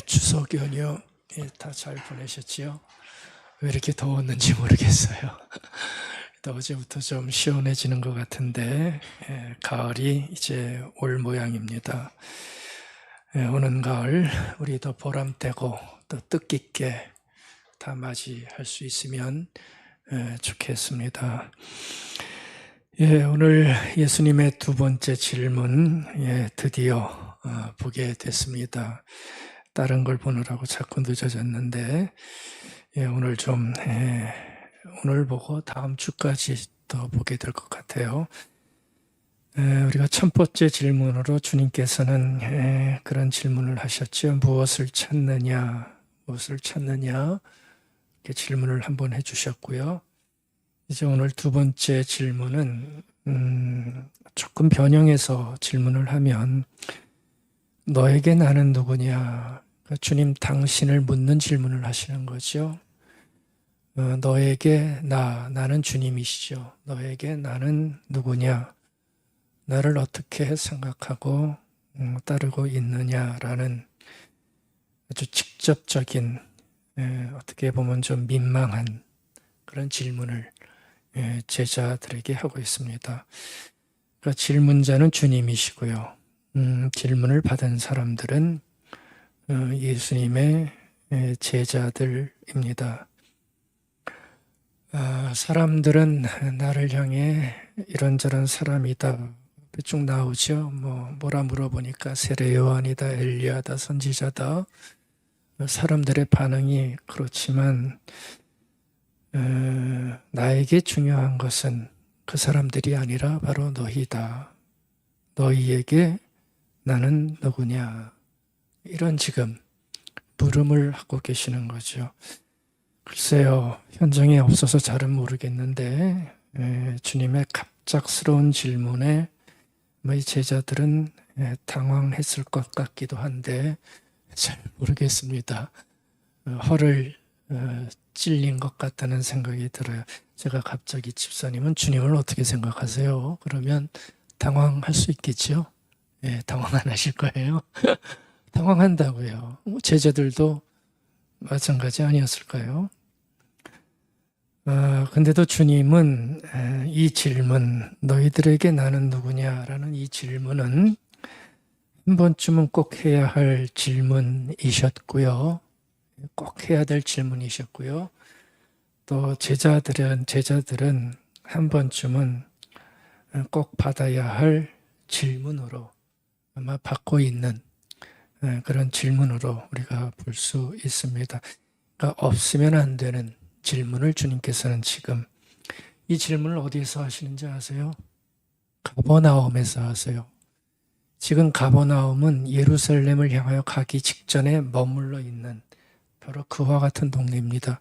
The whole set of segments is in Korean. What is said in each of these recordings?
추석 연휴 다 잘 보내셨지요? 왜 이렇게 더웠는지 모르겠어요. 또 어제부터 좀 시원해지는 것 같은데 가을이 이제 올 모양입니다. 오는 가을 우리 더 보람되고 또 뜻깊게 다 맞이할 수 있으면 좋겠습니다. 오늘 예수님의 두 번째 질문 드디어 보게 됐습니다. 다른 걸 보느라고 자꾸 늦어졌는데 오늘 좀 오늘 보고 다음 주까지 더 보게 될 것 같아요. 우리가 첫 번째 질문으로 주님께서는 그런 질문을 하셨죠. 무엇을 찾느냐, 무엇을 찾느냐 이렇게 질문을 한번 해주셨고요. 이제 오늘 두 번째 질문은 조금 변형해서 질문을 하면 너에게 나는 누구냐? 주님 당신을 묻는 질문을 하시는 거죠. 너에게 나는 주님이시죠. 너에게 나는 누구냐? 나를 어떻게 생각하고 따르고 있느냐라는 아주 직접적인 어떻게 보면 좀 민망한 그런 질문을 제자들에게 하고 있습니다. 그러니까 질문자는 주님이시고요. 질문을 받은 사람들은 예수님의 제자들입니다. 사람들은 나를 향해 이런저런 사람이다 쭉 나오죠. 뭐라 물어보니까 세례 요한이다, 엘리야다, 선지자다. 사람들의 반응이 그렇지만 나에게 중요한 것은 그 사람들이 아니라 바로 너희다. 너희에게 나는 누구냐? 이런 지금 물음을 하고 계시는 거죠. 글쎄요, 현장에 없어서 잘은 모르겠는데 주님의 갑작스러운 질문에 이 제자들은 당황했을 것 같기도 한데 잘 모르겠습니다. 허를 찔린 것 같다는 생각이 들어요. 제가 갑자기 집사님은 주님을 어떻게 생각하세요? 그러면 당황할 수 있겠죠? 당황 안 하실 거예요? 당황한다고요. 제자들도 마찬가지 아니었을까요? 근데도 주님은 이 질문, 너희들에게 나는 누구냐라는 이 질문은 한 번쯤은 꼭 해야 할 질문이셨고요. 꼭 해야 될 질문이셨고요. 또 제자들은 한 번쯤은 꼭 받아야 할 질문으로 아마 받고 있는 그런 질문으로 우리가 볼 수 있습니다. 그러니까 없으면 안 되는 질문을 주님께서는 지금 이 질문을 어디에서 하시는지 아세요? 가버나움에서 하세요. 지금 가버나움은 예루살렘을 향하여 가기 직전에 머물러 있는 바로 그와 같은 동네입니다.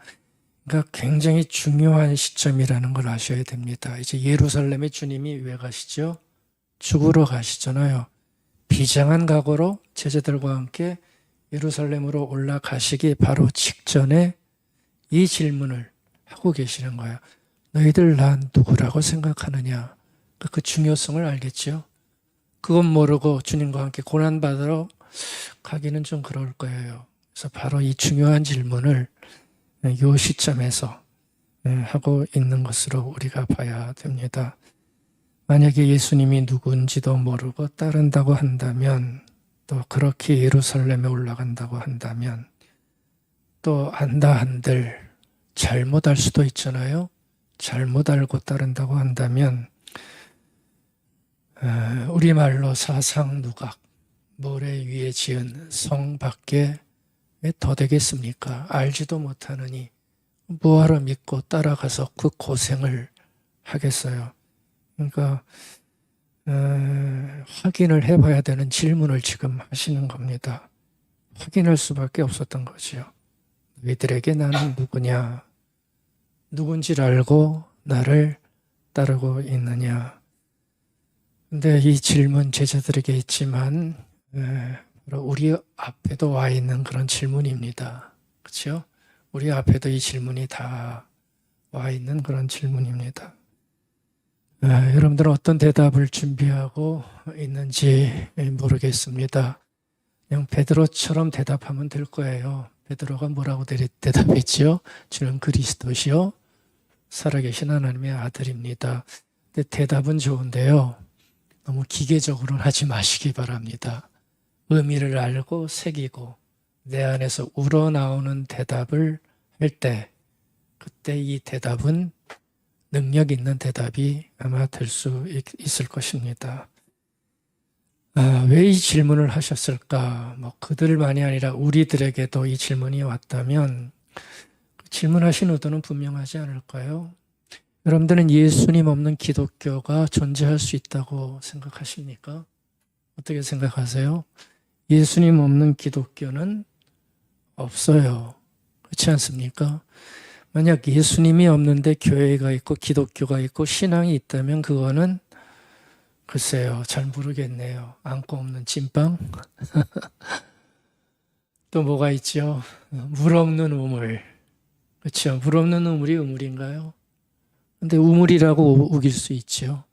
그러니까 굉장히 중요한 시점이라는 걸 아셔야 됩니다. 이제 예루살렘에 주님이 왜 가시죠? 죽으러 가시잖아요. 비장한 각오로 제자들과 함께 예루살렘으로 올라가시기 바로 직전에 이 질문을 하고 계시는 거예요. 너희들 난 누구라고 생각하느냐? 그 중요성을 알겠죠? 그건 모르고 주님과 함께 고난받으러 가기는 좀 그럴 거예요. 그래서 바로 이 중요한 질문을 이 시점에서 하고 있는 것으로 우리가 봐야 됩니다. 만약에 예수님이 누구인지도 모르고 따른다고 한다면, 또 그렇게 예루살렘에 올라간다고 한다면, 또 안다 한들 잘못 알 수도 있잖아요. 잘못 알고 따른다고 한다면 우리말로 사상누각, 모래 위에 지은 성밖에 더 되겠습니까? 알지도 못하느니 뭐하러 믿고 따라가서 그 고생을 하겠어요. 그러니까 확인을 해봐야 되는 질문을 지금 하시는 겁니다. 확인할 수밖에 없었던 거죠. 너희들에게 나는 누구냐? 누군지를 알고 나를 따르고 있느냐? 근데 이 질문 제자들에게 있지만 바로 우리 앞에도 와 있는 그런 질문입니다. 그렇죠? 우리 앞에도 이 질문이 다 와 있는 그런 질문입니다. 여러분들은 어떤 대답을 준비하고 있는지 모르겠습니다. 그냥 베드로처럼 대답하면 될 거예요. 베드로가 뭐라고 대답했지요? 주는 그리스도시요 살아계신 하나님의 아들입니다. 근데 대답은 좋은데요. 너무 기계적으로는 하지 마시기 바랍니다. 의미를 알고 새기고 내 안에서 우러나오는 대답을 할 때 그때 이 대답은 능력 있는 대답이 아마 될 수 있을 것입니다. 왜 이 질문을 하셨을까? 그들만이 아니라 우리들에게도 이 질문이 왔다면 질문하신 의도는 분명하지 않을까요? 여러분들은 예수님 없는 기독교가 존재할 수 있다고 생각하십니까? 어떻게 생각하세요? 예수님 없는 기독교는 없어요. 그렇지 않습니까? 만약 예수님이 없는데 교회가 있고 기독교가 있고 신앙이 있다면 그거는 글쎄요, 잘 모르겠네요. 안고 없는 찐빵? 또 뭐가 있죠? 물 없는 우물. 그렇죠? 물 없는 우물이 우물인가요? 근데 우물이라고 우길 수 있죠.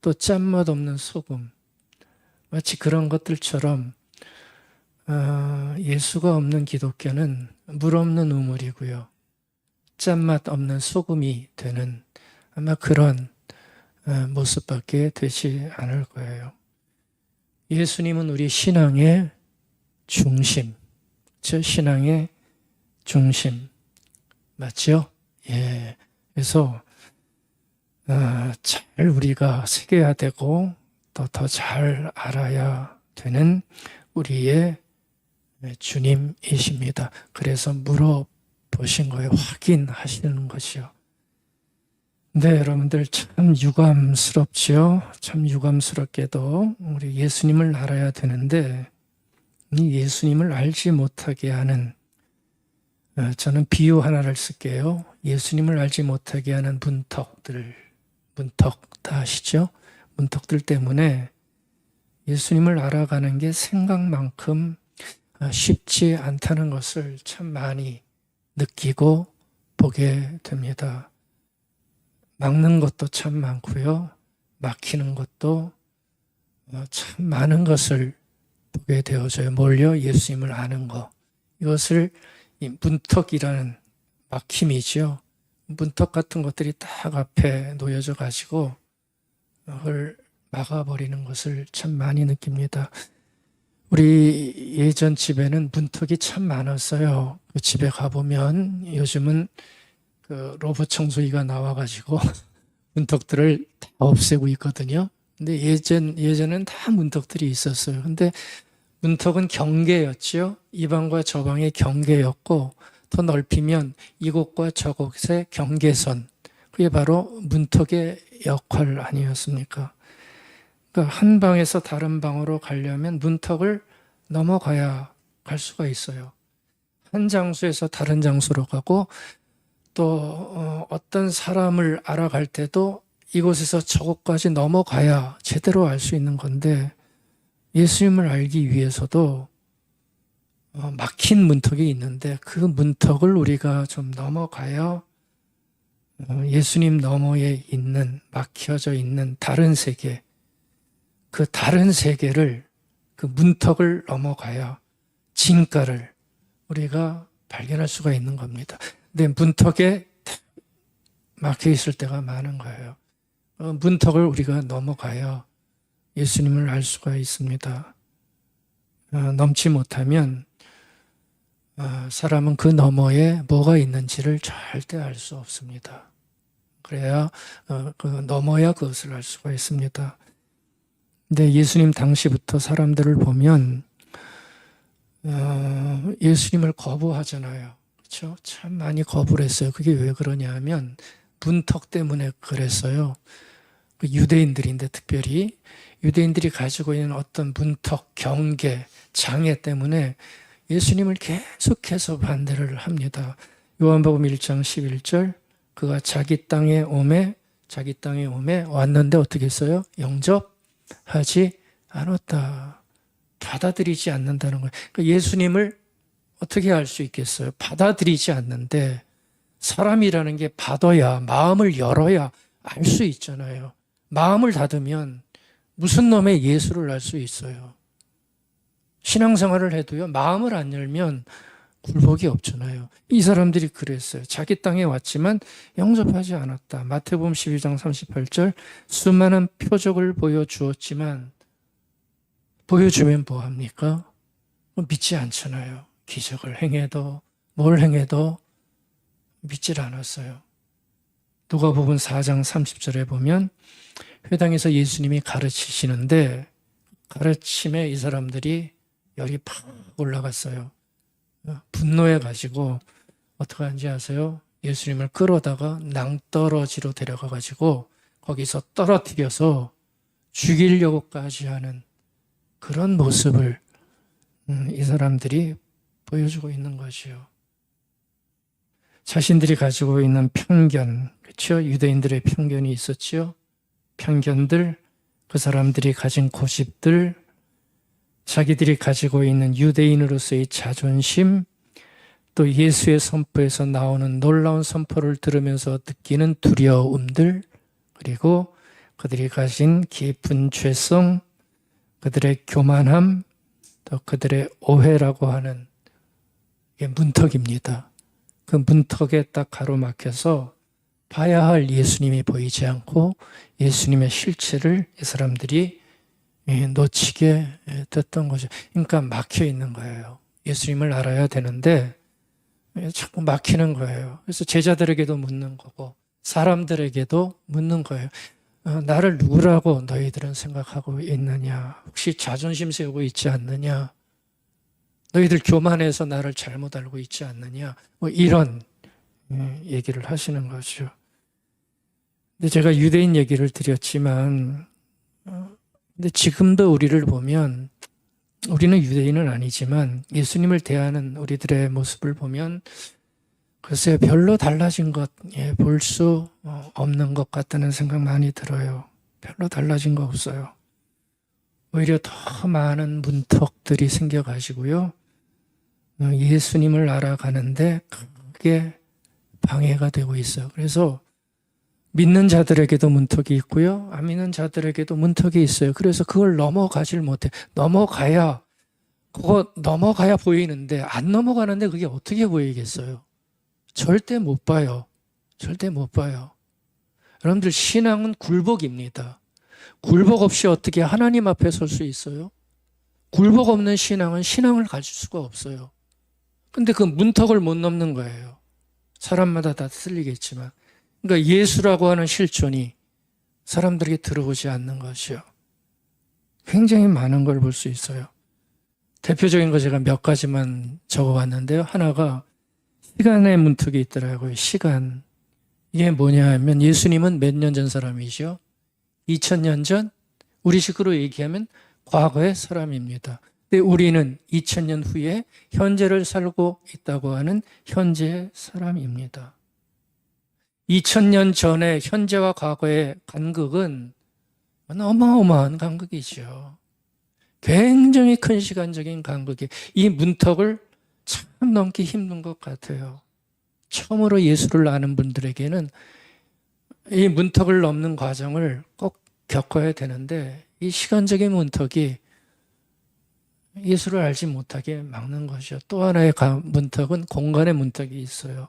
또 짠맛 없는 소금. 마치 그런 것들처럼 예수가 없는 기독교는 물 없는 우물이고요. 짠맛 없는 소금이 되는 아마 그런 모습밖에 되지 않을 거예요. 예수님은 우리 신앙의 중심, 저 신앙의 중심 맞죠? 예. 그래서 잘 우리가 새겨야 되고 또 더 잘 알아야 되는 우리의 주님이십니다. 그래서 물어보신 거예요. 확인하시는 것이요. 네, 여러분들 참 유감스럽지요. 참 유감스럽게도 우리 예수님을 알아야 되는데 이 예수님을 알지 못하게 하는 저는 비유 하나를 쓸게요. 예수님을 알지 못하게 하는 문턱 다 아시죠? 문턱들 때문에 예수님을 알아가는 게 생각만큼 쉽지 않다는 것을 참 많이 느끼고 보게 됩니다. 막는 것도 참 많고요. 막히는 것도 참 많은 것을 보게 되어져요. 뭘요? 예수님을 아는 거. 이것을 이 문턱이라는 막힘이죠. 문턱 같은 것들이 딱 앞에 놓여져 가지고 그걸 막아버리는 것을 참 많이 느낍니다. 우리 예전 집에는 문턱이 참 많았어요. 그 집에 가보면 요즘은 그 로봇 청소기가 나와가지고 문턱들을 다 없애고 있거든요. 근데 예전엔 다 문턱들이 있었어요. 근데 문턱은 경계였죠. 이 방과 저 방의 경계였고 더 넓히면 이곳과 저곳의 경계선. 그게 바로 문턱의 역할 아니었습니까? 그러니까 한 방에서 다른 방으로 가려면 문턱을 넘어가야 갈 수가 있어요. 한 장소에서 다른 장소로 가고 또 어떤 사람을 알아갈 때도 이곳에서 저곳까지 넘어가야 제대로 알 수 있는 건데 예수님을 알기 위해서도 막힌 문턱이 있는데 그 문턱을 우리가 좀 넘어가야 예수님 너머에 있는 막혀져 있는 다른 세계 그 다른 세계를 그 문턱을 넘어가야 진가를 우리가 발견할 수가 있는 겁니다. 근데 문턱에 막혀 있을 때가 많은 거예요. 문턱을 우리가 넘어가야 예수님을 알 수가 있습니다. 넘지 못하면 사람은 그 너머에 뭐가 있는지를 절대 알 수 없습니다. 그래야 그 넘어야 그것을 알 수가 있습니다. 근데 예수님 당시부터 사람들을 보면 예수님을 거부하잖아요. 그렇죠? 참 많이 거부를 했어요. 그게 왜 그러냐 하면 문턱 때문에 그랬어요. 그 유대인들인데 특별히 유대인들이 가지고 있는 어떤 문턱, 경계, 장애 때문에 예수님을 계속해서 반대를 합니다. 요한복음 1장 11절 그가 자기 땅에 오매 왔는데 어떻게 했어요? 영접하지 않았다. 받아들이지 않는다는 거예요. 그러니까 예수님을 어떻게 알 수 있겠어요? 받아들이지 않는데 사람이라는 게 받아야 마음을 열어야 알 수 있잖아요. 마음을 닫으면 무슨 놈의 예수를 알 수 있어요? 신앙생활을 해도요, 마음을 안 열면 굴복이 없잖아요. 이 사람들이 그랬어요. 자기 땅에 왔지만 영접하지 않았다. 마태복음 12장 38절, 수많은 표적을 보여주었지만 보여주면 뭐합니까? 믿지 않잖아요. 기적을 행해도 뭘 행해도 믿질 않았어요. 누가복음 4장 30절에 보면 회당에서 예수님이 가르치시는데 가르침에 이 사람들이 열이 팍 올라갔어요. 분노해가지고 어떻게 하는지 아세요? 예수님을 끌어다가 낭떠러지로 데려가가지고 거기서 떨어뜨려서 죽이려고까지 하는 그런 모습을 이 사람들이 보여주고 있는 것이요. 자신들이 가지고 있는 편견, 그렇죠? 유대인들의 편견이 있었죠. 편견들, 그 사람들이 가진 고집들, 자기들이 가지고 있는 유대인으로서의 자존심, 또 예수의 선포에서 나오는 놀라운 선포를 들으면서 느끼는 두려움들, 그리고 그들이 가진 깊은 죄성, 그들의 교만함, 또 그들의 오해라고 하는 게 문턱입니다. 그 문턱에 딱 가로막혀서 봐야 할 예수님이 보이지 않고 예수님의 실체를 이 사람들이 놓치게 됐던 거죠. 그러니까 막혀 있는 거예요. 예수님을 알아야 되는데 자꾸 막히는 거예요. 그래서 제자들에게도 묻는 거고 사람들에게도 묻는 거예요. 나를 누구라고 너희들은 생각하고 있느냐? 혹시 자존심 세우고 있지 않느냐? 너희들 교만해서 나를 잘못 알고 있지 않느냐? 뭐 이런 얘기를 하시는 거죠. 근데 제가 유대인 얘기를 드렸지만 근데 지금도 우리를 보면 우리는 유대인은 아니지만 예수님을 대하는 우리들의 모습을 보면 글쎄요, 별로 달라진 것 볼 수 없는 것 같다는 생각 많이 들어요. 별로 달라진 거 없어요. 오히려 더 많은 문턱들이 생겨가지고요. 예수님을 알아가는데 크게 방해가 되고 있어요. 그래서 믿는 자들에게도 문턱이 있고요. 안 믿는 자들에게도 문턱이 있어요. 그래서 그걸 넘어가질 못해. 넘어가야 보이는데 안 넘어가는데 그게 어떻게 보이겠어요? 절대 못 봐요. 절대 못 봐요. 여러분들 신앙은 굴복입니다. 굴복 없이 어떻게 하나님 앞에 설 수 있어요? 굴복 없는 신앙은 신앙을 가질 수가 없어요. 근데 그 문턱을 못 넘는 거예요. 사람마다 다 틀리겠지만. 그러니까 예수라고 하는 실존이 사람들에게 들어오지 않는 것이요. 굉장히 많은 걸 볼 수 있어요. 대표적인 거 제가 몇 가지만 적어봤는데요. 하나가 시간의 문턱이 있더라고요. 시간. 이게 뭐냐 하면 예수님은 몇 년 전 사람이죠? 2000년 전? 우리 식으로 얘기하면 과거의 사람입니다. 근데 우리는 2000년 후에 현재를 살고 있다고 하는 현재의 사람입니다. 2000년 전에 현재와 과거의 간극은 어마어마한 간극이죠. 굉장히 큰 시간적인 간극이 이 문턱을 참 넘기 힘든 것 같아요. 처음으로 예수를 아는 분들에게는 이 문턱을 넘는 과정을 꼭 겪어야 되는데 이 시간적인 문턱이 예수를 알지 못하게 막는 것이죠. 또 하나의 문턱은 공간의 문턱이 있어요.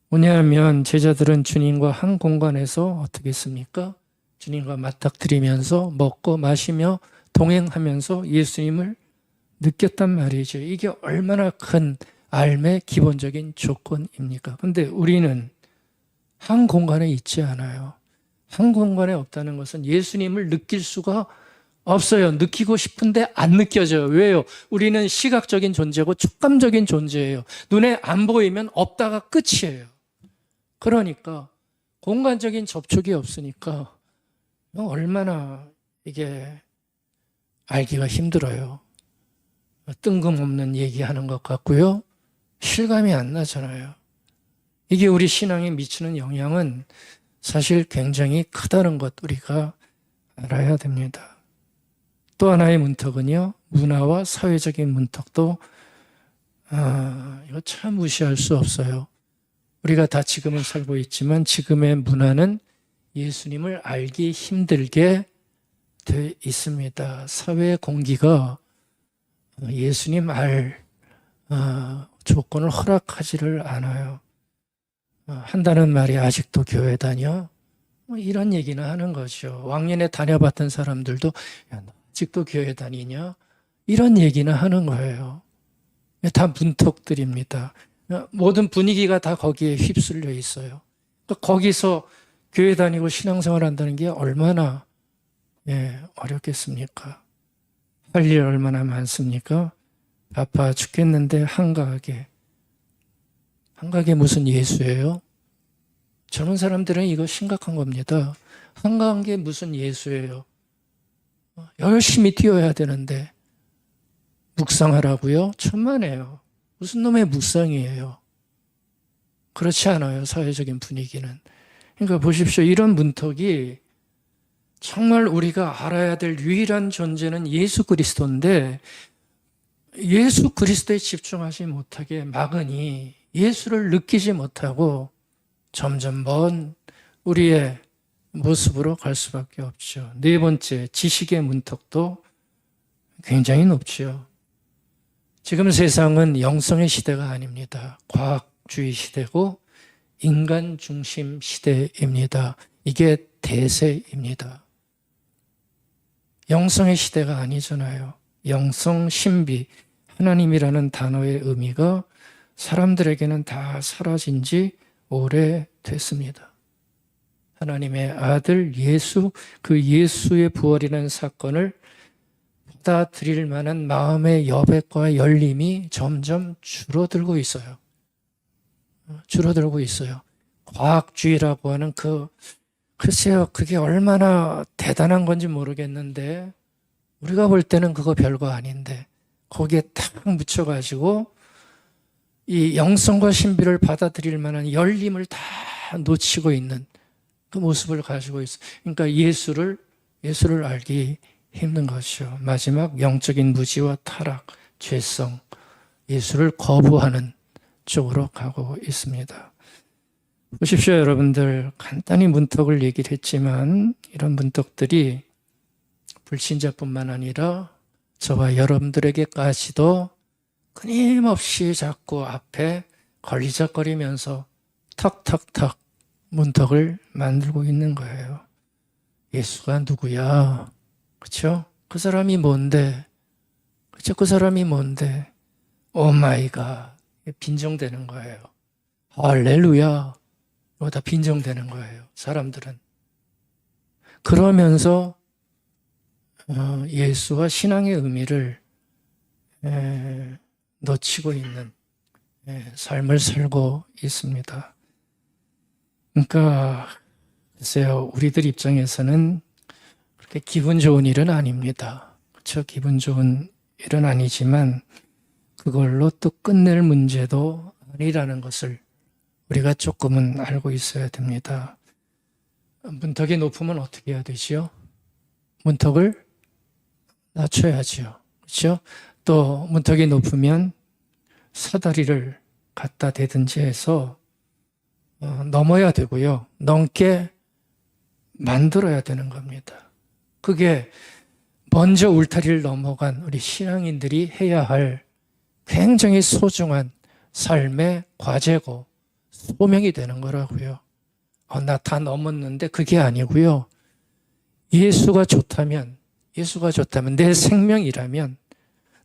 뭐냐면 제자들은 주님과 한 공간에서 어떻게 했습니까? 주님과 맞닥뜨리면서 먹고 마시며 동행하면서 예수님을 느꼈단 말이죠. 이게 얼마나 큰 삶의 기본적인 조건입니까? 근데 우리는 한 공간에 있지 않아요. 한 공간에 없다는 것은 예수님을 느낄 수가 없어요. 느끼고 싶은데 안 느껴져요. 왜요? 우리는 시각적인 존재고 촉감적인 존재예요. 눈에 안 보이면 없다가 끝이에요. 그러니까 공간적인 접촉이 없으니까 얼마나 이게 알기가 힘들어요. 뜬금없는 얘기하는 것 같고요. 실감이 안 나잖아요. 이게 우리 신앙에 미치는 영향은 사실 굉장히 크다는 것 우리가 알아야 됩니다. 또 하나의 문턱은요. 문화와 사회적인 문턱도 이거 참 무시할 수 없어요. 우리가 다 지금은 살고 있지만 지금의 문화는 예수님을 알기 힘들게 돼 있습니다. 사회 공기가 예수님 조건을 허락하지를 않아요. 한다는 말이 아직도 교회 다녀? 이런 얘기는 하는 거죠. 왕년에 다녀봤던 사람들도 야, 너 아직도 교회 다니냐? 이런 얘기는 하는 거예요. 다 문턱들입니다. 모든 분위기가 다 거기에 휩쓸려 있어요. 거기서 교회 다니고 신앙생활 한다는 게 얼마나 어렵겠습니까? 할 일 얼마나 많습니까? 바빠 죽겠는데 한가하게 무슨 예수예요? 젊은 사람들은 이거 심각한 겁니다. 한가한 게 무슨 예수예요? 열심히 뛰어야 되는데 묵상하라고요? 천만에요. 무슨 놈의 묵상이에요? 그렇지 않아요, 사회적인 분위기는. 그러니까 보십시오. 이런 문턱이 정말 우리가 알아야 될 유일한 존재는 예수 그리스도인데 예수 그리스도에 집중하지 못하게 막으니 예수를 느끼지 못하고 점점 먼 우리의 모습으로 갈 수밖에 없죠. 네 번째, 지식의 문턱도 굉장히 높죠. 지금 세상은 영성의 시대가 아닙니다. 과학주의 시대고 인간 중심 시대입니다. 이게 대세입니다. 영성의 시대가 아니잖아요. 영성, 신비, 하나님이라는 단어의 의미가 사람들에게는 다 사라진 지 오래됐습니다. 하나님의 아들 예수, 그 예수의 부활이라는 사건을 받아들일 만한 마음의 여백과 열림이 점점 줄어들고 있어요. 줄어들고 있어요. 과학주의라고 하는 글쎄요, 그게 얼마나 대단한 건지 모르겠는데 우리가 볼 때는 그거 별거 아닌데 거기에 탁 묻혀가지고 이 영성과 신비를 받아들일 만한 열림을 다 놓치고 있는 그 모습을 가지고 있어요. 그러니까 예수를 알기 힘든 것이죠. 마지막 영적인 무지와 타락, 죄성, 예수를 거부하는 쪽으로 가고 있습니다. 보십시오, 여러분들. 간단히 문턱을 얘기를 했지만 이런 문턱들이 불신자뿐만 아니라 저와 여러분들에게까지도 끊임없이 자꾸 앞에 걸리적거리면서 턱턱턱 문턱을 만들고 있는 거예요. 예수가 누구야? 그렇죠? 그 사람이 뭔데? 그렇죠? 그 사람이 뭔데? 오 마이 갓. 빈정되는 거예요. 할렐루야. 이거 다 빈정되는 거예요. 사람들은. 그러면서 예수와 신앙의 의미를 놓치고 있는 삶을 살고 있습니다. 그러니까 글쎄요, 우리들 입장에서는 그렇게 기분 좋은 일은 아닙니다. 그렇죠? 기분 좋은 일은 아니지만 그걸로 또 끝낼 문제도 아니라는 것을 우리가 조금은 알고 있어야 됩니다. 문턱이 높으면 어떻게 해야 되지요? 문턱을 낮춰야지요. 그렇죠? 또 문턱이 높으면 사다리를 갖다 대든지 해서 넘어야 되고요. 넘게 만들어야 되는 겁니다. 그게 먼저 울타리를 넘어간 우리 신앙인들이 해야 할 굉장히 소중한 삶의 과제고 소명이 되는 거라고요. 나 다 넘었는데 그게 아니고요. 예수가 좋다면 내 생명이라면,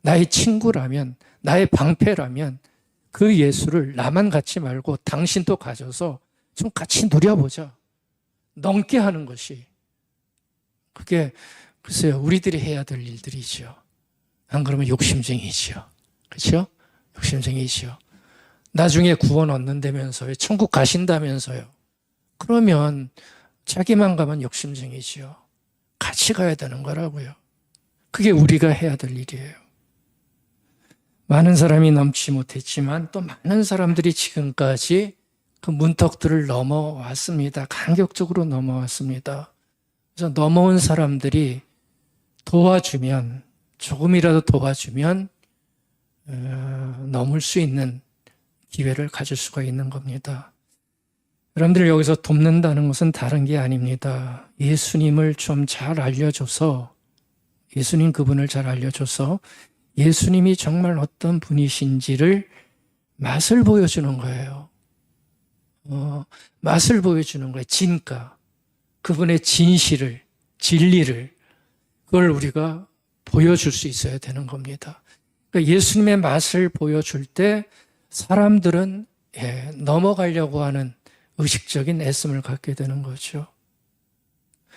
나의 친구라면, 나의 방패라면 그 예수를 나만 갖지 말고 당신도 가져서 좀 같이 누려보자. 넘게 하는 것이. 그게 글쎄요, 우리들이 해야 될 일들이죠. 안 그러면 욕심쟁이지요. 그렇죠? 욕심쟁이지요. 나중에 구원 얻는다면서요. 천국 가신다면서요. 그러면 자기만 가면 욕심쟁이지요. 같이 가야 되는 거라고요. 그게 우리가 해야 될 일이에요. 많은 사람이 넘지 못했지만 또 많은 사람들이 지금까지 그 문턱들을 넘어왔습니다. 간격적으로 넘어왔습니다. 그래서 넘어온 사람들이 도와주면, 조금이라도 도와주면 넘을 수 있는 기회를 가질 수가 있는 겁니다. 여러분들 여기서 돕는다는 것은 다른 게 아닙니다. 예수님을 좀 잘 알려줘서, 예수님 그분을 잘 알려줘서 예수님이 정말 어떤 분이신지를 맛을 보여주는 거예요. 맛을 보여주는 거예요. 진가. 그분의 진실을, 진리를, 그걸 우리가 보여줄 수 있어야 되는 겁니다. 그러니까 예수님의 맛을 보여줄 때 사람들은 넘어가려고 하는 의식적인 애씀을 갖게 되는 거죠.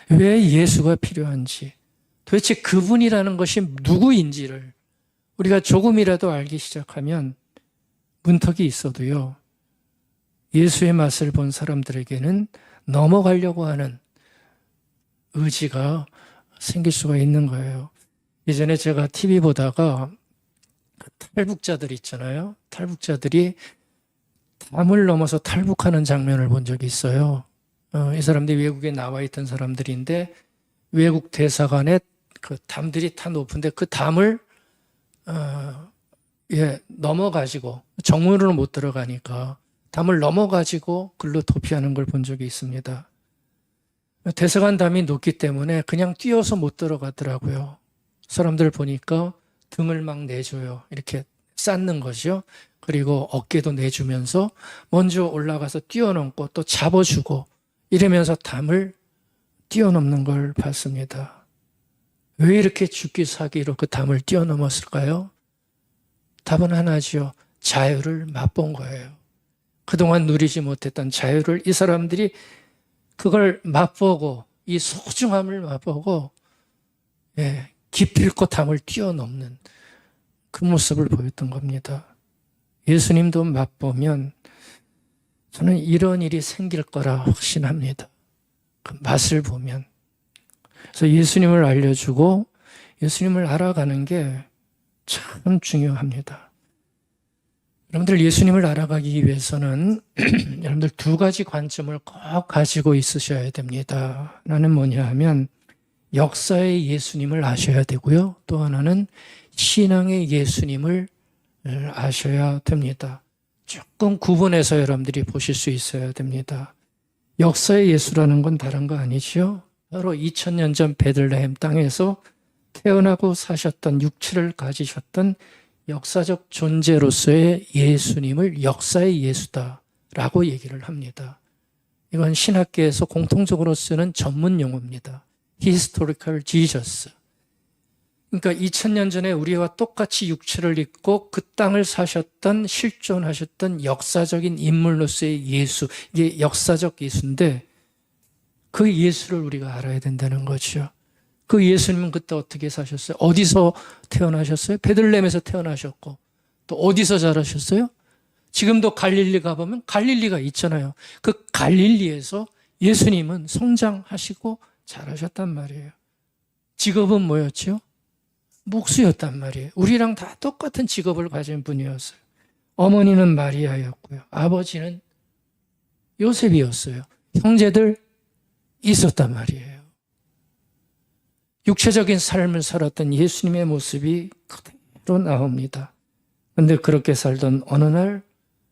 왜 예수가 필요한지, 도대체 그분이라는 것이 누구인지를 우리가 조금이라도 알기 시작하면 문턱이 있어도요, 예수의 맛을 본 사람들에게는 넘어가려고 하는 의지가 생길 수가 있는 거예요. 예전에 제가 TV 보다가 탈북자들 있잖아요. 탈북자들이 담을 넘어서 탈북하는 장면을 본 적이 있어요. 이 사람들이 외국에 나와 있던 사람들인데 외국 대사관에 그 담들이 다 높은데 그 담을 넘어가지고 정문으로 못 들어가니까 담을 넘어가지고 글로 도피하는 걸 본 적이 있습니다. 대사관 담이 높기 때문에 그냥 뛰어서 못 들어가더라고요. 사람들 보니까 등을 막 내줘요. 이렇게 쌓는 거죠. 그리고 어깨도 내주면서 먼저 올라가서 뛰어넘고 또 잡아주고 이러면서 담을 뛰어넘는 걸 봤습니다. 왜 이렇게 죽기 사기로 그 담을 뛰어넘었을까요? 답은 하나죠. 자유를 맛본 거예요. 그동안 누리지 못했던 자유를 이 사람들이 그걸 맛보고 이 소중함을 맛보고 기필코 담을 뛰어넘는 그 모습을 보였던 겁니다. 예수님도 맛보면 저는 이런 일이 생길 거라 확신합니다. 그 맛을 보면. 그래서 예수님을 알려주고 예수님을 알아가는 게 참 중요합니다. 여러분들 예수님을 알아가기 위해서는 여러분들 두 가지 관점을 꼭 가지고 있으셔야 됩니다. 하나는 뭐냐 하면 역사의 예수님을 아셔야 되고요. 또 하나는 신앙의 예수님을 아셔야 됩니다. 조금 구분해서 여러분들이 보실 수 있어야 됩니다. 역사의 예수라는 건 다른 거 아니죠? 바로 2000년 전 베들레헴 땅에서 태어나고 사셨던 육체를 가지셨던 역사적 존재로서의 예수님을 역사의 예수다라고 얘기를 합니다. 이건 신학계에서 공통적으로 쓰는 전문 용어입니다. Historical Jesus. 그러니까 2000년 전에 우리와 똑같이 육체를 입고 그 땅을 사셨던 실존하셨던 역사적인 인물로서의 예수. 이게 역사적 예수인데 그 예수를 우리가 알아야 된다는 거죠. 그 예수님은 그때 어떻게 사셨어요? 어디서 태어나셨어요? 베들레헴에서 태어나셨고 또 어디서 자라셨어요? 지금도 갈릴리 가보면 갈릴리가 있잖아요. 그 갈릴리에서 예수님은 성장하시고 자라셨단 말이에요. 직업은 뭐였죠? 목수였단 말이에요. 우리랑 다 똑같은 직업을 가진 분이었어요. 어머니는 마리아였고요. 아버지는 요셉이었어요. 형제들 있었단 말이에요. 육체적인 삶을 살았던 예수님의 모습이 그대로 나옵니다. 그런데 그렇게 살던 어느 날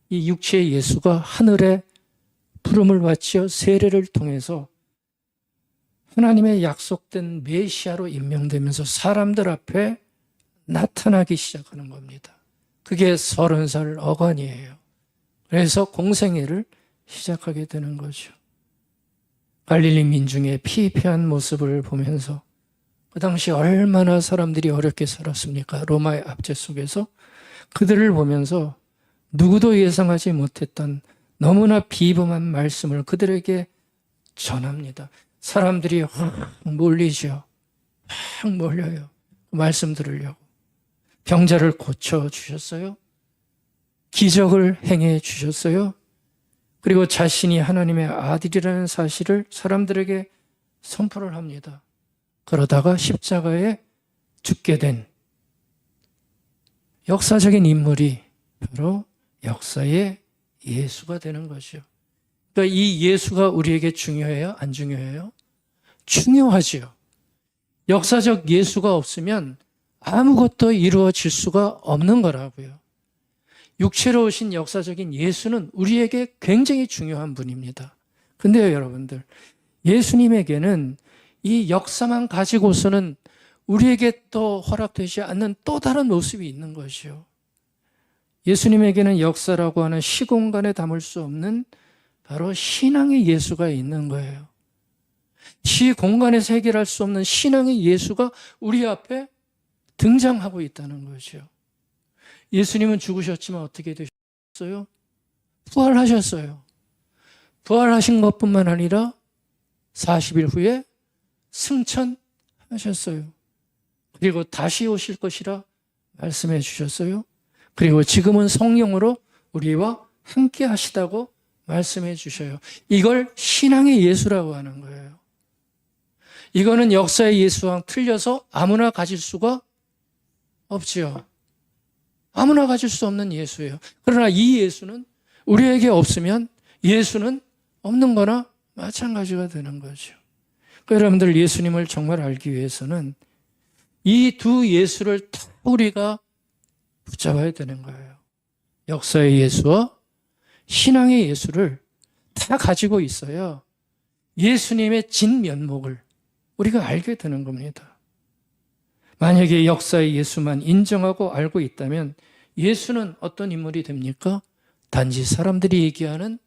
이 육체의 예수가 하늘에 부름을 받지요. 세례를 통해서 하나님의 약속된 메시아로 임명되면서 사람들 앞에 나타나기 시작하는 겁니다. 그게 30살 어간이에요. 그래서 공생애를 시작하게 되는 거죠. 갈릴리 민중의 피폐한 모습을 보면서 그 당시 얼마나 사람들이 어렵게 살았습니까? 로마의 압제 속에서 그들을 보면서 누구도 예상하지 못했던 너무나 비범한 말씀을 그들에게 전합니다. 사람들이 확 몰리죠. 확 몰려요. 말씀 들으려고. 병자를 고쳐주셨어요. 기적을 행해 주셨어요. 그리고 자신이 하나님의 아들이라는 사실을 사람들에게 선포를 합니다. 그러다가 십자가에 죽게 된 역사적인 인물이 바로 역사의 예수가 되는 거죠. 그러니까 이 예수가 우리에게 중요해요? 안 중요해요? 중요하지요. 역사적 예수가 없으면 아무것도 이루어질 수가 없는 거라고요. 육체로 오신 역사적인 예수는 우리에게 굉장히 중요한 분입니다. 근데요, 여러분들, 예수님에게는 이 역사만 가지고서는 우리에게 또 허락되지 않는 또 다른 모습이 있는 것이요. 예수님에게는 역사라고 하는 시공간에 담을 수 없는 바로 신앙의 예수가 있는 거예요. 시공간에서 해결할 수 없는 신앙의 예수가 우리 앞에 등장하고 있다는 거죠. 예수님은 죽으셨지만 어떻게 되셨어요? 부활하셨어요. 부활하신 것뿐만 아니라 40일 후에 승천하셨어요. 그리고 다시 오실 것이라 말씀해 주셨어요. 그리고 지금은 성령으로 우리와 함께 하시다고 말씀해 주셔요. 이걸 신앙의 예수라고 하는 거예요. 이거는 역사의 예수와 틀려서 아무나 가질 수가 없지요. 아무나 가질 수 없는 예수예요. 그러나 이 예수는 우리에게 없으면 예수는 없는 거나 마찬가지가 되는 거죠. 그러니까 여러분들 예수님을 정말 알기 위해서는 이 두 예수를 다 우리가 붙잡아야 되는 거예요. 역사의 예수와 신앙의 예수를 다 가지고 있어야 예수님의 진면목을 우리가 알게 되는 겁니다. 만약에 역사의 예수만 인정하고 알고 있다면 예수는 어떤 인물이 됩니까? 단지 사람들이 얘기하는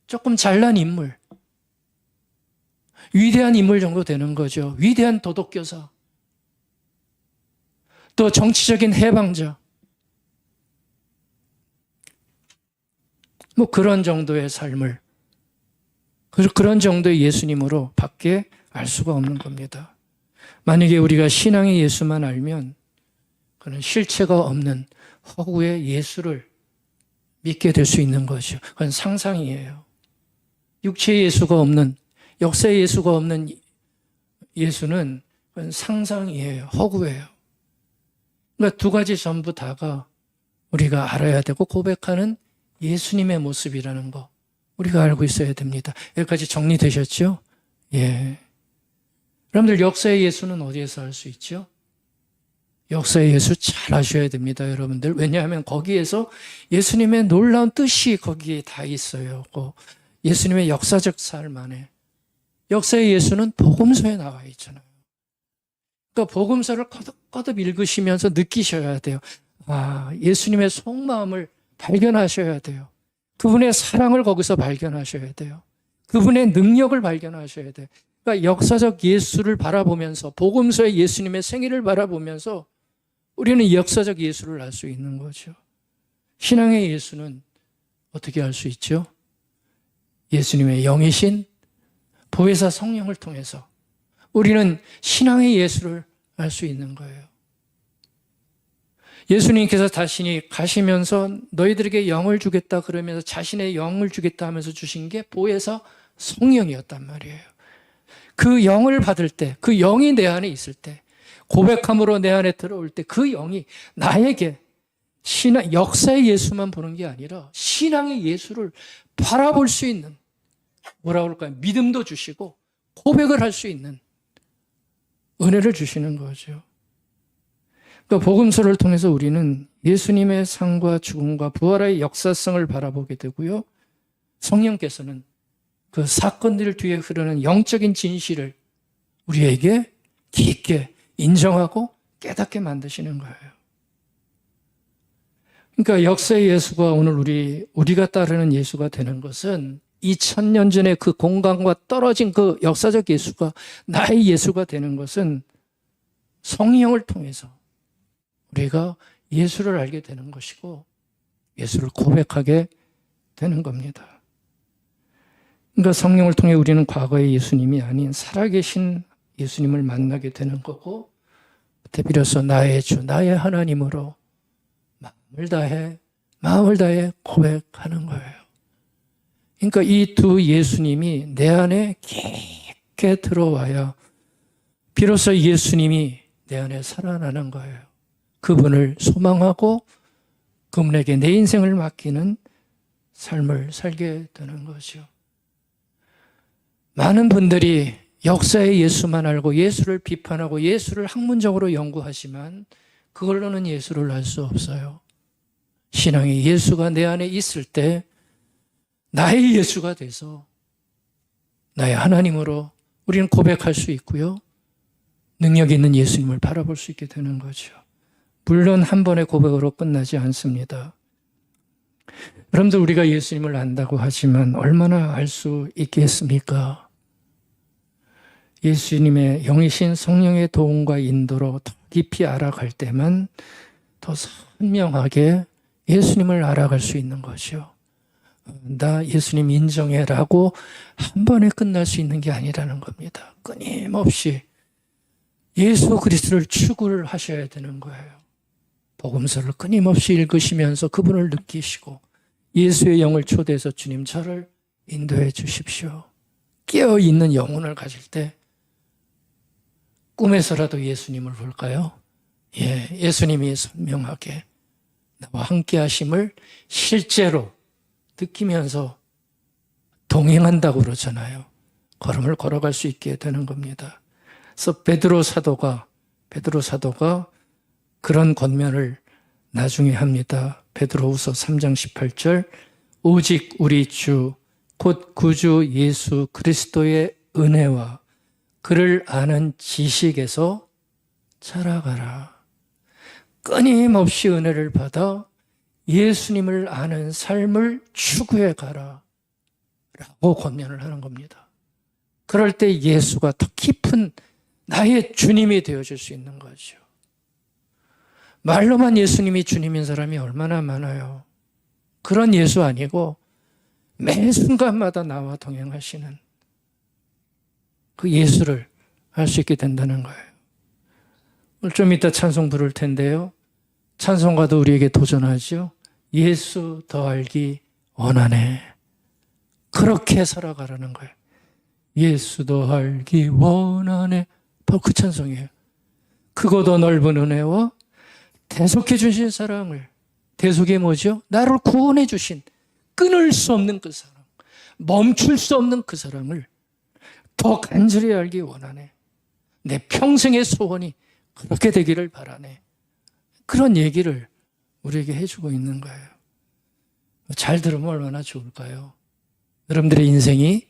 조금 잘난 인물, 위대한 인물 정도 되는 거죠. 위대한 도덕교사, 또 정치적인 해방자, 뭐 그런 정도의 삶을, 그런 정도의 예수님으로 밖에 알 수가 없는 겁니다. 만약에 우리가 신앙의 예수만 알면 그는 실체가 없는 허구의 예수를 믿게 될 수 있는 거죠. 그건 상상이에요. 육체의 예수가 없는, 역사의 예수가 없는 예수는 그건 상상이에요. 허구예요. 그러니까 두 가지 전부 다가 우리가 알아야 되고 고백하는 예수님의 모습이라는 거 우리가 알고 있어야 됩니다. 여기까지 정리되셨죠? 예. 여러분들 역사의 예수는 어디에서 알 수 있죠? 역사의 예수 잘 아셔야 됩니다, 여러분들. 왜냐하면 거기에서 예수님의 놀라운 뜻이 거기에 다 있어요. 예수님의 역사적 삶 안에. 역사의 예수는 복음서에 나와 있잖아요. 그러니까 복음서를 거듭 읽으시면서 느끼셔야 돼요. 아, 예수님의 속마음을 발견하셔야 돼요. 그분의 사랑을 거기서 발견하셔야 돼요. 그분의 능력을 발견하셔야 돼요. 그러니까 역사적 예수를 바라보면서 복음서의 예수님의 생애를 바라보면서 우리는 역사적 예수를 알 수 있는 거죠. 신앙의 예수는 어떻게 알 수 있죠? 예수님의 영이신 보혜사 성령을 통해서 우리는 신앙의 예수를 알 수 있는 거예요. 예수님께서 자신이 가시면서 너희들에게 영을 주겠다 그러면서 자신의 영을 주겠다 하면서 주신 게 보혜사 성령이었단 말이에요. 그 영을 받을 때, 그 영이 내 안에 있을 때, 고백함으로 내 안에 들어올 때 그 영이 나에게 역사의 예수만 보는 게 아니라 신앙의 예수를 바라볼 수 있는, 뭐라고 그럴까요? 믿음도 주시고 고백을 할 수 있는 은혜를 주시는 거죠. 그러니까 복음서를 통해서 우리는 예수님의 삶과 죽음과 부활의 역사성을 바라보게 되고요. 성령께서는 그 사건들 뒤에 흐르는 영적인 진실을 우리에게 깊게 인정하고 깨닫게 만드시는 거예요. 그러니까 역사의 예수가 오늘 우리가 따르는 예수가 되는 것은 2000년 전에 그 공간과 떨어진 그 역사적 예수가 나의 예수가 되는 것은 성령을 통해서 우리가 예수를 알게 되는 것이고 예수를 고백하게 되는 겁니다. 그러니까 성령을 통해 우리는 과거의 예수님이 아닌 살아계신 예수님을 만나게 되는 거고 비로소 나의 주, 나의 하나님으로 마음을 다해 고백하는 거예요. 그러니까 이 두 예수님이 내 안에 깊게 들어와야 비로소 예수님이 내 안에 살아나는 거예요. 그분을 소망하고 그분에게 내 인생을 맡기는 삶을 살게 되는 거죠. 많은 분들이 역사의 예수만 알고 예수를 비판하고 예수를 학문적으로 연구하지만 그걸로는 예수를 알 수 없어요. 신앙의 예수가 내 안에 있을 때 나의 예수가 돼서 나의 하나님으로 우리는 고백할 수 있고요. 능력 있는 예수님을 바라볼 수 있게 되는 거죠. 물론 한 번의 고백으로 끝나지 않습니다. 여러분들 우리가 예수님을 안다고 하지만 얼마나 알 수 있겠습니까? 예수님의 영이신 성령의 도움과 인도로 더 깊이 알아갈 때만 더 선명하게 예수님을 알아갈 수 있는 거죠. 나 예수님 인정해라고 한 번에 끝날 수 있는 게 아니라는 겁니다. 끊임없이 예수 그리스도를 추구를 하셔야 되는 거예요. 복음서를 끊임없이 읽으시면서 그분을 느끼시고 예수의 영을 초대해서 주님 저를 인도해 주십시오. 깨어있는 영혼을 가질 때 꿈에서라도 예수님을 볼까요? 예수님이 선명하게 나와 함께 하심을 실제로 느끼면서 동행한다고 그러잖아요. 걸음을 걸어갈 수 있게 되는 겁니다. 그래서 베드로 사도가 그런 권면을 나중에 합니다. 베드로후서 3장 18절 오직 우리 주 곧 구주 예수 그리스도의 은혜와 그를 아는 지식에서 자라가라. 끊임없이 은혜를 받아 예수님을 아는 삶을 추구해 가라 라고 권면을 하는 겁니다. 그럴 때 예수가 더 깊은 나의 주님이 되어줄 수 있는 거죠. 말로만 예수님이 주님인 사람이 얼마나 많아요. 그런 예수 아니고 매 순간마다 나와 동행하시는 그 예수를 알 수 있게 된다는 거예요. 오늘 좀 이따 찬송 부를 텐데요. 찬송가도 우리에게 도전하죠. 예수 더 알기 원하네. 그렇게 살아가라는 거예요. 예수 더 알기 원하네. 바로 그 찬송이에요. 크고 더 넓은 은혜와 대속해 주신 사랑을, 대속이 뭐죠? 나를 구원해 주신 끊을 수 없는 그 사랑, 멈출 수 없는 그 사랑을 더 간절히 알기 원하네. 내 평생의 소원이 그렇게 되기를 바라네. 그런 얘기를 우리에게 해주고 있는 거예요. 잘 들으면 얼마나 좋을까요? 여러분들의 인생이,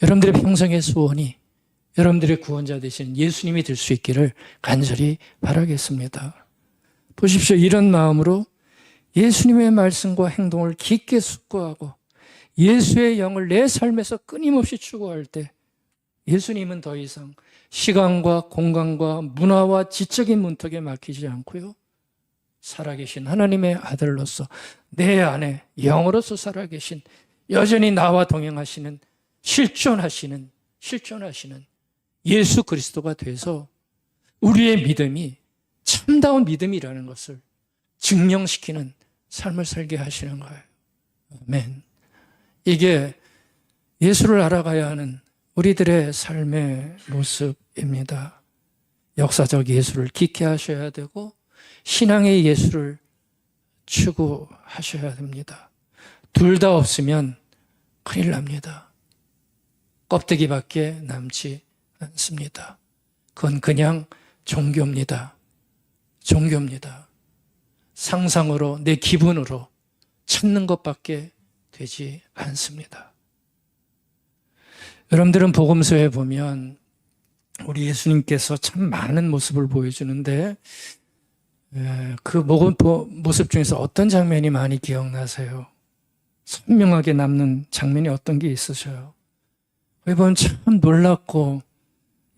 여러분들의 평생의 소원이 여러분들의 구원자 되신 예수님이 될 수 있기를 간절히 바라겠습니다. 보십시오. 이런 마음으로 예수님의 말씀과 행동을 깊게 숙고하고 예수의 영을 내 삶에서 끊임없이 추구할 때 예수님은 더 이상 시간과 공간과 문화와 지적인 문턱에 막히지 않고요. 살아계신 하나님의 아들로서 내 안에 영으로서 살아계신 여전히 나와 동행하시는 실존하시는 예수 그리스도가 돼서 우리의 믿음이 참다운 믿음이라는 것을 증명시키는 삶을 살게 하시는 거예요. 아멘. 이게 예수를 알아가야 하는 우리들의 삶의 모습입니다. 역사적 예수를 깊게 하셔야 되고 신앙의 예수를 추구하셔야 됩니다. 둘 다 없으면 큰일 납니다. 껍데기밖에 남지 않습니다. 그건 그냥 종교입니다. 상상으로, 내 기분으로 찾는 것밖에 되지 않습니다. 여러분들은 복음서에 보면 우리 예수님께서 참 많은 모습을 보여주는데 그 모습 중에서 어떤 장면이 많이 기억나세요? 선명하게 남는 장면이 어떤 게 있으셔요? 거기 보면 참 놀랍고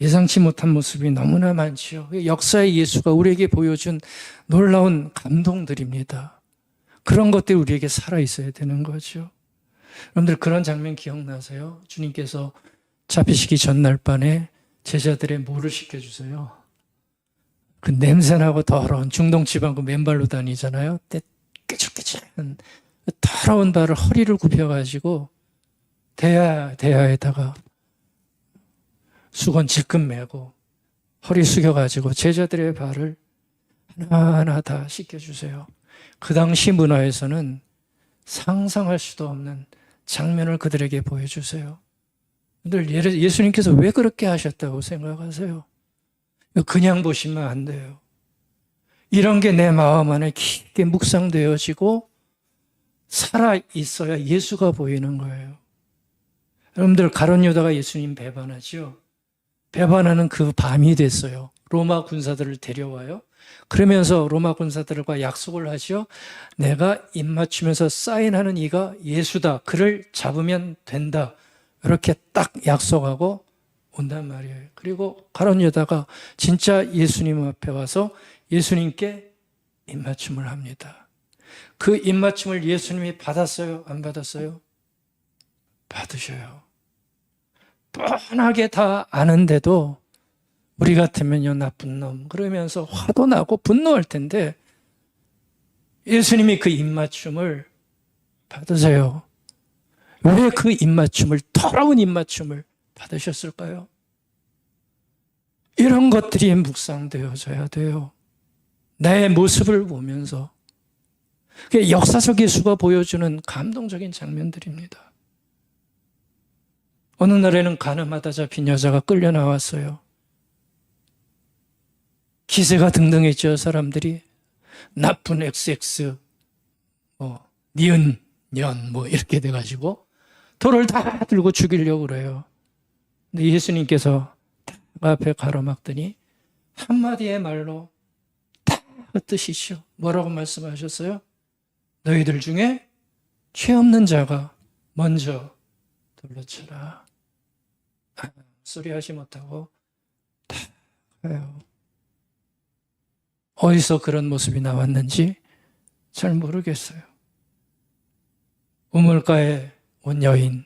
예상치 못한 모습이 너무나 많지요. 역사의 예수가 우리에게 보여준 놀라운 감동들입니다. 그런 것들이 우리에게 살아있어야 되는 거죠. 여러분들 그런 장면 기억나세요? 주님께서 잡히시기 전날 밤에 제자들의 뭐를 시켜주세요? 그 냄새나고 더러운 중동 지방구 맨발로 다니잖아요. 깨죽깨죽한 더러운 발을 허리를 굽혀가지고 대야에다가 수건 질끈 매고 허리 숙여가지고 제자들의 발을 하나하나 다 씻겨주세요. 그 당시 문화에서는 상상할 수도 없는 장면을 그들에게 보여주세요. 예수님께서 왜 그렇게 하셨다고 생각하세요? 그냥 보시면 안 돼요. 이런 게 내 마음 안에 깊게 묵상되어지고 살아있어야 예수가 보이는 거예요. 여러분들 가룟 유다가 예수님 배반하죠? 배반하는 그 밤이 됐어요. 로마 군사들을 데려와요. 그러면서 로마 군사들과 약속을 하죠. 내가 입 맞추면서 사인하는 이가 예수다. 그를 잡으면 된다. 이렇게 딱 약속하고 온단 말이에요. 그리고 가룟 유다가 진짜 예수님 앞에 와서 예수님께 입맞춤을 합니다. 그 입맞춤을 예수님이 받았어요? 안 받았어요? 받으셔요. 뻔하게 다 아는데도 우리 같으면요, 나쁜 놈 그러면서 화도 나고 분노할 텐데 예수님이 그 입맞춤을 받으세요. 왜 그 입맞춤을, 더러운 입맞춤을 받으셨을까요? 이런 것들이 묵상되어져야 돼요. 내 모습을 보면서. 그게 역사적 예수가 보여주는 감동적인 장면들입니다. 어느 날에는 가늠하다 잡힌 여자가 끌려 나왔어요. 기세가 등등했죠. 사람들이 나쁜 XX 니은 년 이렇게 돼가지고 돌을 다 들고 죽이려고 그래요. 근데 예수님께서 앞에 가로막더니 한마디의 말로 다 흩으시죠. 뭐라고 말씀하셨어요? 너희들 중에 죄 없는 자가 먼저 돌로 쳐라. 소리 하지 못하고 다 가요. 어디서 그런 모습이 나왔는지 잘 모르겠어요. 우물가에 온 여인,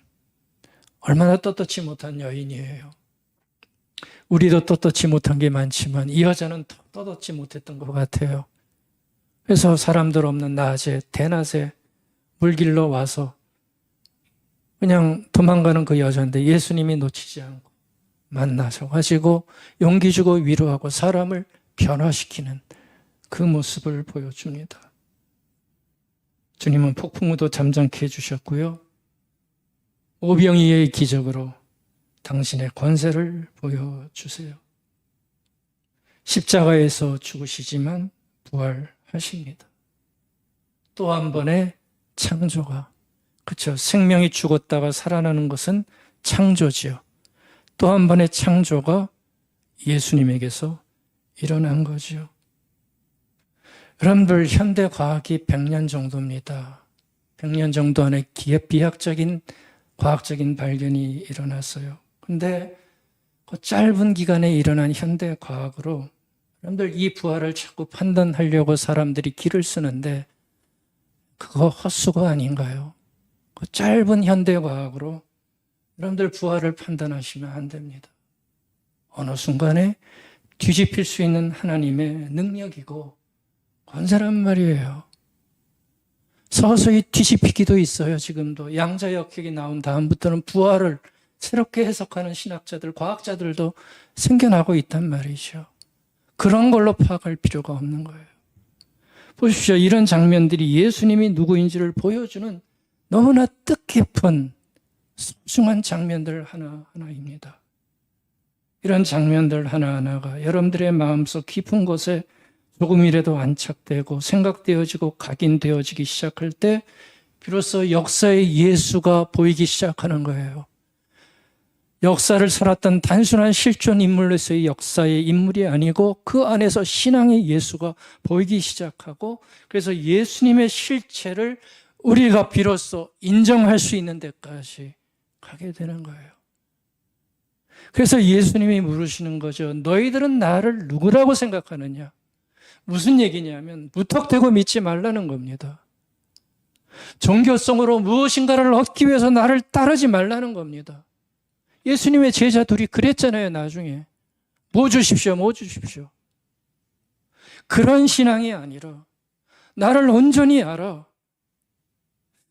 얼마나 떳떳지 못한 여인이에요. 우리도 떳떳지 못한 게 많지만 이 여자는 더 떳떳지 못했던 것 같아요. 그래서 사람들 없는 낮에, 대낮에 물길로 와서 그냥 도망가는 그 여자인데 예수님이 놓치지 않고 만나셔가지고 용기 주고 위로하고 사람을 변화시키는 그 모습을 보여줍니다. 주님은 폭풍우도 잠잠케 해주셨고요. 오병이의 기적으로 당신의 권세를 보여주세요. 십자가에서 죽으시지만 부활하십니다. 또 한 번의 창조가, 그렇죠. 생명이 죽었다가 살아나는 것은 창조지요. 또 한 번의 창조가 예수님에게서 일어난 거죠. 여러분들 현대 과학이 100년 정도입니다. 100년 정도 안에 비약적인 과학적인 발견이 일어났어요. 근데 그 짧은 기간에 일어난 현대 과학으로 여러분들 이 부활을 자꾸 판단하려고 사람들이 길을 쓰는데 그거 헛수고 아닌가요? 그 짧은 현대 과학으로 여러분들 부활을 판단하시면 안 됩니다. 어느 순간에 뒤집힐 수 있는 하나님의 능력이고 권세란 말이에요. 서서히 뒤집히기도 있어요. 지금도 양자역학이 나온 다음부터는 부활을 새롭게 해석하는 신학자들, 과학자들도 생겨나고 있단 말이죠. 그런 걸로 파악할 필요가 없는 거예요. 보십시오. 이런 장면들이 예수님이 누구인지를 보여주는 너무나 뜻깊은 소중한 장면들 하나하나입니다. 이런 장면들 하나하나가 여러분들의 마음속 깊은 곳에 조금이라도 안착되고 생각되어지고 각인되어지기 시작할 때 비로소 역사의 예수가 보이기 시작하는 거예요. 역사를 살았던 단순한 실존 인물로서의 역사의 인물이 아니고 그 안에서 신앙의 예수가 보이기 시작하고 그래서 예수님의 실체를 우리가 비로소 인정할 수 있는 데까지 가게 되는 거예요. 그래서 예수님이 물으시는 거죠. 너희들은 나를 누구라고 생각하느냐? 무슨 얘기냐면 무턱대고 믿지 말라는 겁니다. 종교성으로 무엇인가를 얻기 위해서 나를 따르지 말라는 겁니다. 예수님의 제자 둘이 그랬잖아요. 나중에 뭐 주십시오, 뭐 주십시오. 그런 신앙이 아니라 나를 온전히 알아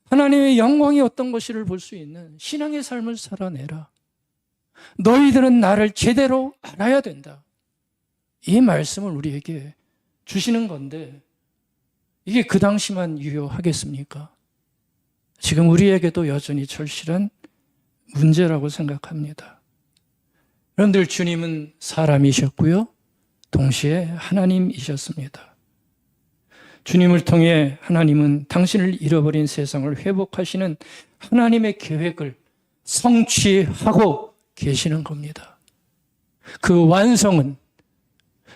하나님의 영광이 어떤 것인지를 볼 수 있는 신앙의 삶을 살아내라. 너희들은 나를 제대로 알아야 된다. 이 말씀을 우리에게 주시는 건데 이게 그 당시만 유효하겠습니까? 지금 우리에게도 여전히 절실한 문제라고 생각합니다. 여러분들 주님은 사람이셨고요. 동시에 하나님이셨습니다. 주님을 통해 하나님은 당신을 잃어버린 세상을 회복하시는 하나님의 계획을 성취하고 계시는 겁니다. 그 완성은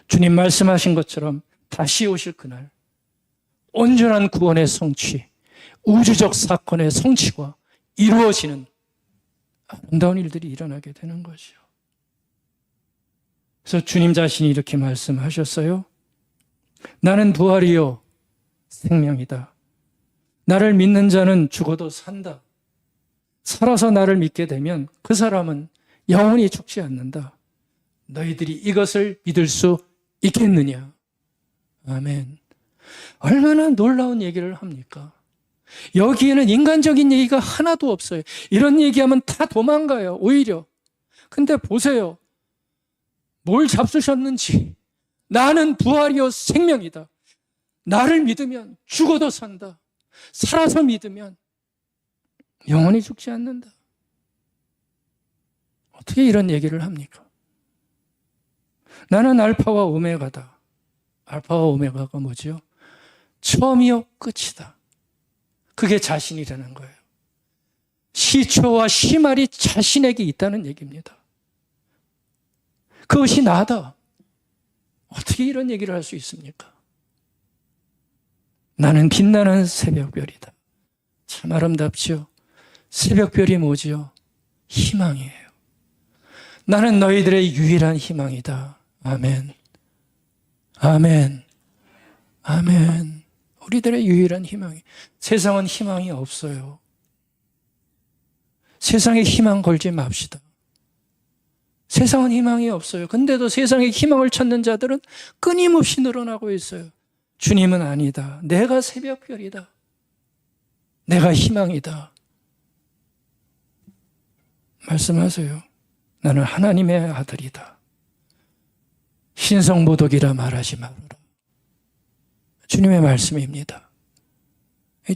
주님 말씀하신 것처럼 다시 오실 그날 온전한 구원의 성취, 우주적 사건의 성취가 이루어지는 아름다운 일들이 일어나게 되는 것이요. 그래서 주님 자신이 이렇게 말씀하셨어요. 나는 부활이요 생명이다. 나를 믿는 자는 죽어도 산다. 살아서 나를 믿게 되면 그 사람은 영원히 죽지 않는다. 너희들이 이것을 믿을 수 있겠느냐? 아멘. 얼마나 놀라운 얘기를 합니까? 여기에는 인간적인 얘기가 하나도 없어요. 이런 얘기하면 다 도망가요, 오히려. 근데 보세요. 뭘 잡수셨는지. 나는 부활이요 생명이다. 나를 믿으면 죽어도 산다. 살아서 믿으면 영원히 죽지 않는다. 어떻게 이런 얘기를 합니까? 나는 알파와 오메가다. 알파와 오메가가 뭐죠? 처음이요 끝이다. 그게 자신이라는 거예요. 시초와 시말이 자신에게 있다는 얘기입니다. 그것이 나다. 어떻게 이런 얘기를 할 수 있습니까? 나는 빛나는 새벽별이다. 참 아름답죠? 새벽별이 뭐지요? 희망이에요. 나는 너희들의 유일한 희망이다. 아멘. 아멘. 아멘. 우리들의 유일한 희망이. 세상은 희망이 없어요. 세상에 희망 걸지 맙시다. 세상은 희망이 없어요. 근데도 세상에 희망을 찾는 자들은 끊임없이 늘어나고 있어요. 주님은 아니다. 내가 새벽별이다. 내가 희망이다. 말씀하세요. 나는 하나님의 아들이다. 신성모독이라 말하지 말아라. 주님의 말씀입니다.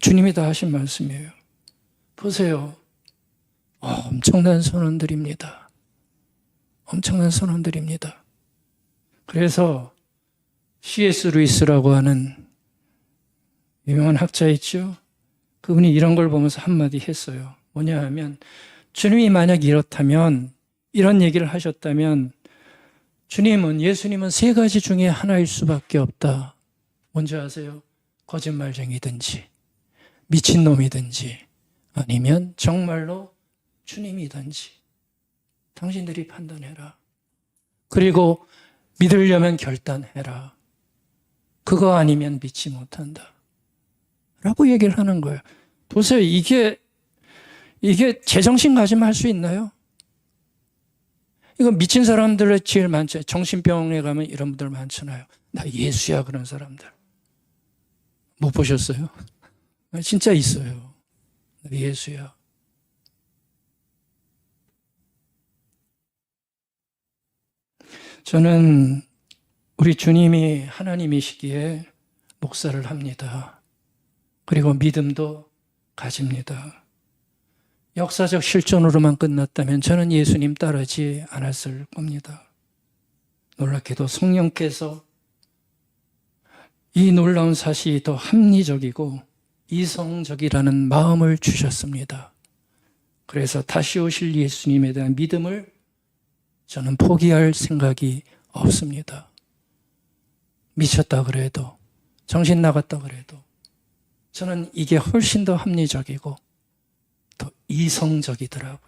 주님이 다 하신 말씀이에요. 보세요. 엄청난 선언들입니다. 엄청난 선언들입니다. 그래서 C.S. 루이스라고 하는 유명한 학자 있죠? 그분이 이런 걸 보면서 한마디 했어요. 뭐냐 하면 주님이 만약 이렇다면, 이런 얘기를 하셨다면 예수님은 세 가지 중에 하나일 수밖에 없다. 뭔지 아세요? 거짓말쟁이든지 미친놈이든지 아니면 정말로 주님이든지 당신들이 판단해라. 그리고 믿으려면 결단해라. 그거 아니면 믿지 못한다. 라고 얘기를 하는 거예요. 보세요. 이게 제정신 가지면 할 수 있나요? 이거 미친 사람들의 제일 많죠. 정신병원에 가면 이런 분들 많잖아요. 나 예수야 그런 사람들. 못 보셨어요? 진짜 있어요. 나 예수야. 저는 우리 주님이 하나님이시기에 목사를 합니다. 그리고 믿음도 가집니다. 역사적 실존으로만 끝났다면 저는 예수님 따르지 않았을 겁니다. 놀랍게도 성령께서 이 놀라운 사실이 더 합리적이고 이성적이라는 마음을 주셨습니다. 그래서 다시 오실 예수님에 대한 믿음을 저는 포기할 생각이 없습니다. 미쳤다 그래도, 정신 나갔다 그래도 저는 이게 훨씬 더 합리적이고 더 이성적이더라고요.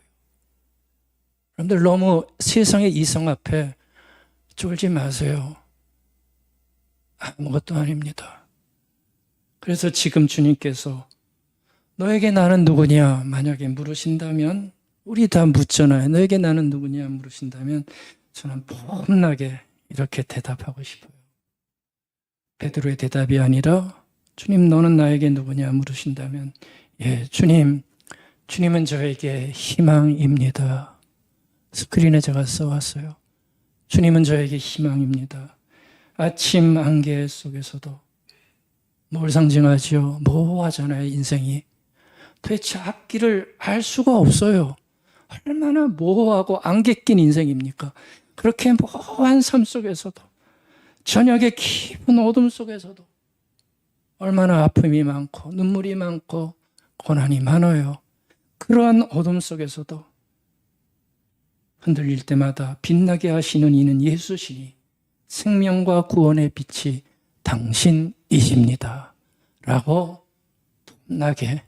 여러분들 너무 세상의 이성 앞에 쫄지 마세요. 아무것도 아닙니다. 그래서 지금 주님께서 너에게 나는 누구냐 만약에 물으신다면, 우리 다 묻잖아요. 너에게 나는 누구냐 물으신다면 저는 폼나게 이렇게 대답하고 싶어요. 베드로의 대답이 아니라 주님 너는 나에게 누구냐 물으신다면 예, 주님은 저에게 희망입니다. 스크린에 제가 써왔어요. 주님은 저에게 희망입니다. 아침 안개 속에서도 뭘 상징하죠? 모호하잖아요, 인생이. 도대체 앞길을 알 수가 없어요. 얼마나 모호하고 안개 낀 인생입니까? 그렇게 모호한 삶 속에서도, 저녁의 깊은 어둠 속에서도 얼마나 아픔이 많고 눈물이 많고 고난이 많아요. 그러한 어둠 속에서도 흔들릴 때마다 빛나게 하시는 이는 예수시니 생명과 구원의 빛이 당신이십니다. 라고 나게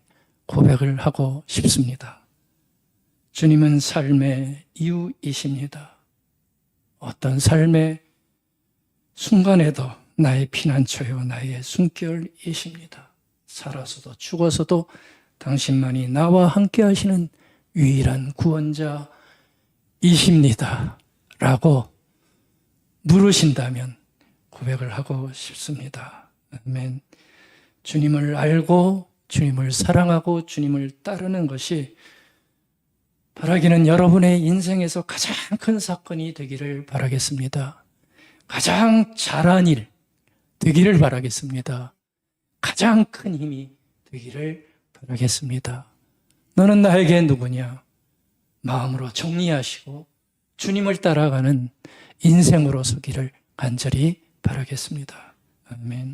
고백을 하고 싶습니다. 주님은 삶의 이유이십니다. 어떤 삶의 순간에도 나의 피난처요, 나의 숨결이십니다. 살아서도 죽어서도 당신만이 나와 함께 하시는 유일한 구원자이십니다. 라고 물으신다면 고백을 하고 싶습니다. 아멘. 주님을 알고 주님을 사랑하고 주님을 따르는 것이 바라기는 여러분의 인생에서 가장 큰 사건이 되기를 바라겠습니다. 가장 잘한 일 되기를 바라겠습니다. 가장 큰 힘이 되기를 바라겠습니다. 너는 나에게 누구냐? 마음으로 정리하시고 주님을 따라가는 인생으로 서기를 간절히 바라겠습니다. 아멘.